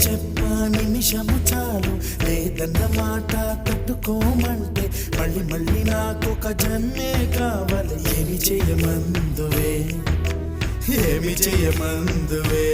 చెప్పా నిమిషము చాలు లేదన్న మాట తట్టుకోమంటే మళ్ళీ మళ్ళీ నాకొక జన్మే కావాలి ఏమి చేయమందువే ఏమి చేయమందువే